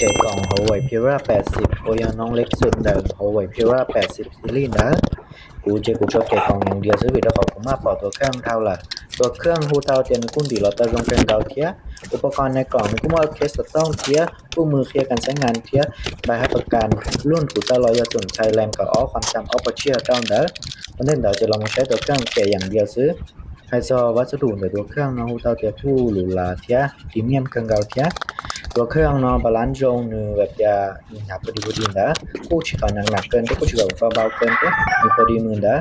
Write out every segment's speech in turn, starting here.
เกะกล่องหัวเว่ยพิรา80โอยาน้องเล็กสุดเดิมหัวเว่ยพิรา80ซีรีส์นะกูชอบเกะกล่องอย่างเดียวซื้อวิดีโอของมาปอตัวเครื่องเท่าล่ะตัวเครื่องหูเท่าเตียนกุ้งดีเราตะลงเป็นเกาเทียอุปกรณ์ในกล่องกูมาเคสต้องเทียคู่มือเคลียร์กันใช้งานเทียใบให้ประกันรุ่นกูตะลอยส่วนไทยแลนด์กับอ้อความจำอ้อปเชียเจ้าเด้อวันนี้เดี๋ยวจะลองมาใช้ตัวเครื่องเกะอย่างเดียวซื้อให้ซอวัสดุในตัวเครื่องน้องหูเท่าเทียผู้หรูหราเทียพรีเมียมเครื่องเกาเทียตัวเครื่องเนาะบาลานซ์ตรงเนื้อแบบจะมีหนาพอดีนะคู่ชิคหนักเกินคู่ชิคเบาเกินมีพอดีมือนะ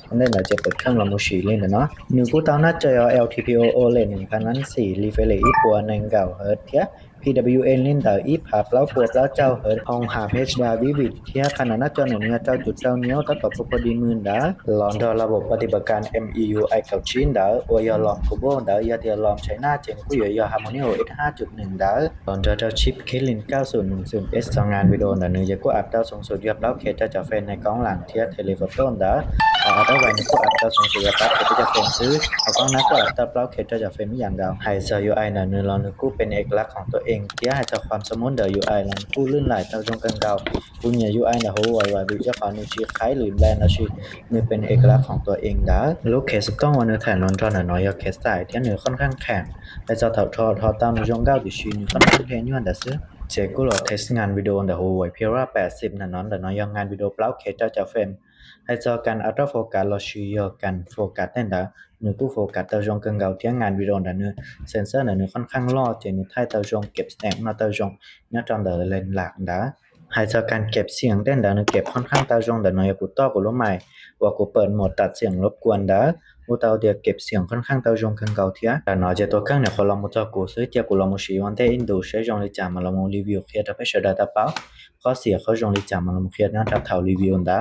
อันนี้เราจะเปิดเครื่องเรามุชีเล่นนะเนาะหนึ่งคู่ตั้งหน้าจอ LTPO OLED 1004 Refresh อีปัวในเก่าเฮิร์ตเทีย PWM เล่นแต่อีภาพแล้วปวดแล้วเจ้าเฮิร์ตห้องหา HDR Vivid เทียขนาดหน้าจอเหนือเจ้าจุดเจ้าเนี้ยตัดต่อพอดีมือนะหลอนดอระบบปฏิบัติการ MIUI เก่าชิ้นเด้อโอยาลอมกูโบเด้อยาเดียลอมใช้หน้าเจนกู้ยา Harmony OS 5.1 เด้อหลอนดอชิป Kirin 9010S ทำงานวิดีโอเนื้อกูอัพดาวสูงสุดยับแล้วเคจะจะเฟนในกล้องหลังเทียเทเลโฟโต้เด้อเอาตัวไว้ในกูอัพดาวสูงสุดยับแล้วเคจะเฟนซื้อเอากล้องนั้นกูอัพดาวแล้วเคจะเฟนไม่อย่างเดียวให้เซอร์ UI เนื้อเรากูเป็นเอกลักษณ์ของตัวเองเทียให้จะความสมมุติเดอ UI หลังกูลื่นไหลเต้าจงกันเก่ากูเนี่ย UI เนื้อหัวไววิจะขอนิ้วชี้คล้ายหรือแบรนด์อาชีพมือเป็นเอกลักษณ์ของตัวเองเด้อลูกเคสกล้องวันเนื้อแทนนอนจอหน่อยยาเคสใส่เทียเนื้อค่อนข้างแข็งแต่จะถอดเต้านิ้วจงเก้าดิชีนิ้วค่อนข้างแข็งย้อนแต่ซื้อเจกูหลอดเทสงานวิดีโอเดอหัวไวเพียร่า80นั่นนอนแต่น้อยยังงานวิดีโอเปล่าเคจะเฟรมให้จอกันอัลตราโฟกัสเราชี้ยกันโฟกัสนั่นเด้อเนื้อกู้โฟกัสเต้าจงเกินเก่าเทียงงานวิดีโอเนื้อเซนเซอร์เนื้อค่อนข้างล่อเจนี่ไทยเต้าจงเก็บแสงมาเต้าจงเนื้อจอมเดอเลนหลักเด้อให้จอการเก็บเสียงเต้นเด้อเนื้อเก็บค่อนข้างเต้าจงเดอน้อยกูต่อกูรู้ใหม่ว่ากูเปิดโหมดตัดเสียงรบกวนเด้อมูเตาเดียเก็บเสียงค่อนข้างเตาจงกันเก่าเทียแต่นอกจากตัวเครื่องเนี่ยคนเรามูเตากูซื้อเทียกูเรามูชีวันเตอินดูใช้จงลิจามาเรามูรีวิวเครียดแต่ไม่ใช่ได้แต่เปล่าข้อเสียเขาจงลิจามาเรามูเครียดงานทับเท่ารีวิวนะ